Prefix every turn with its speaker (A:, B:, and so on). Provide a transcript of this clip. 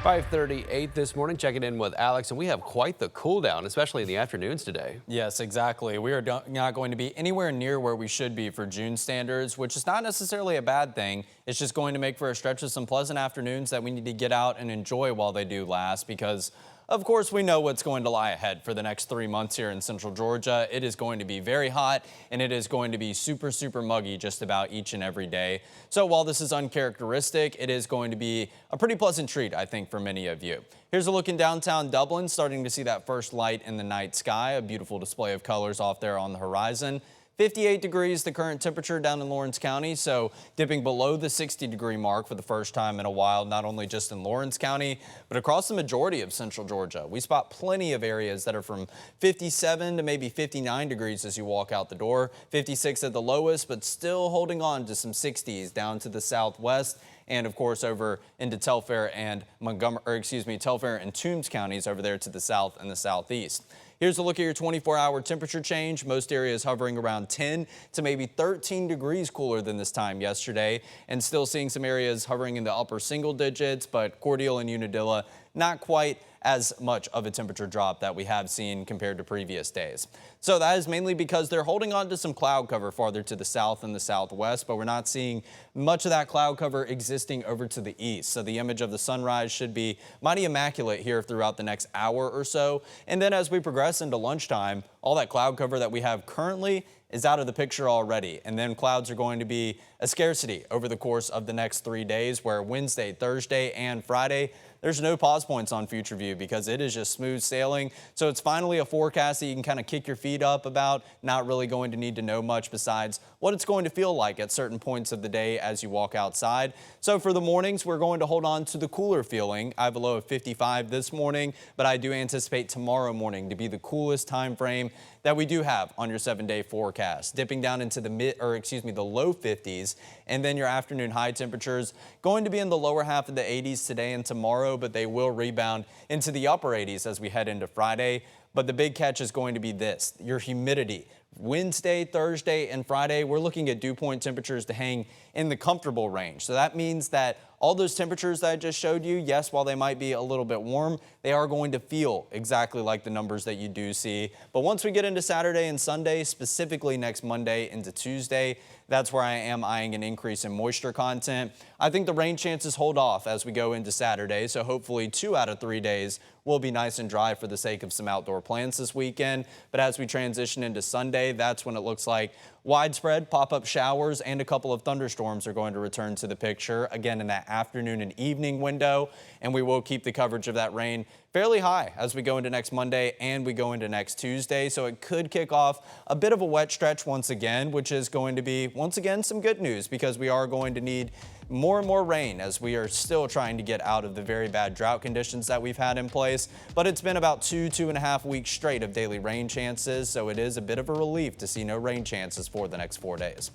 A: 5:38 this morning, checking in with Alex, and we have quite the cool down, especially in the afternoons today.
B: Yes, exactly. We are not going to be anywhere near where we should be for June standards, which is not necessarily a bad thing. It's just going to make for a stretch of some pleasant afternoons that we need to get out and enjoy while they do last, because of course, we know what's going to lie ahead for the next 3 months here in central Georgia. It is going to be very hot, and it is going to be super muggy just about each and every day. So while this is uncharacteristic, it is going to be a pretty pleasant treat, I think, for many of you. Here's a look in downtown Dublin, starting to see that first light in the night sky, a beautiful display of colors off there on the horizon. 58 degrees, the current temperature down in Lawrence County, so dipping below the 60-degree mark for the first time in a while, not only just in Lawrence County, but across the majority of central Georgia. We spot plenty of areas that are from 57 to maybe 59 degrees as you walk out the door, 56 at the lowest, but still holding on to some 60s down to the southwest. And of course, over into Telfair and Telfair and Toombs counties over there to the south and the southeast. Here's a look at your 24-hour temperature change. Most areas hovering around 10 to maybe 13 degrees cooler than this time yesterday, and still seeing some areas hovering in the upper single digits, but Cordele and Unadilla not quite as much of a temperature drop that we have seen compared to previous days. So that is mainly because they're holding on to some cloud cover farther to the south and the southwest, but we're not seeing much of that cloud cover existing over to the east. So the image of the sunrise should be mighty immaculate here throughout the next hour or so. And then as we progress into lunchtime, all that cloud cover that we have currently is out of the picture already. And then clouds are going to be a scarcity over the course of the next 3 days, where Wednesday, Thursday, and Friday, there's no pause points on Future View because it is just smooth sailing. So it's finally a forecast that you can kind of kick your feet up about, not really going to need to know much besides what it's going to feel like at certain points of the day as you walk outside. So for the mornings, we're going to hold on to the cooler feeling. I have a low of 55 this morning, but I do anticipate tomorrow morning to be the coolest time frame that we do have on your 7-day forecast, dipping down into the the low 50s, and then your afternoon high temperatures going to be in the lower half of the 80s today and tomorrow, but they will rebound into the upper 80s as we head into Friday. But the big catch is going to be this, your humidity. Wednesday, Thursday, and Friday, we're looking at dew point temperatures to hang in the comfortable range. So that means that all those temperatures that I just showed you, yes, while they might be a little bit warm, they are going to feel exactly like the numbers that you do see. But once we get into Saturday and Sunday, specifically next Monday into Tuesday, that's where I am eyeing an increase in moisture content. I think the rain chances hold off as we go into Saturday, so hopefully 2 out of 3 days will be nice and dry for the sake of some outdoor plans this weekend. But as we transition into Sunday, that's when it looks like widespread pop-up showers and a couple of thunderstorms are going to return to the picture, again in that afternoon and evening window, and we will keep the coverage of that rain fairly high as we go into next Monday and we go into next Tuesday. So it could kick off a bit of a wet stretch once again, which is going to be, once again, some good news because we are going to need more and more rain as we are still trying to get out of the very bad drought conditions that we've had in place. But it's been about 2.5 weeks straight of daily rain chances, so it is a bit of a relief to see no rain chances for the next 4 days.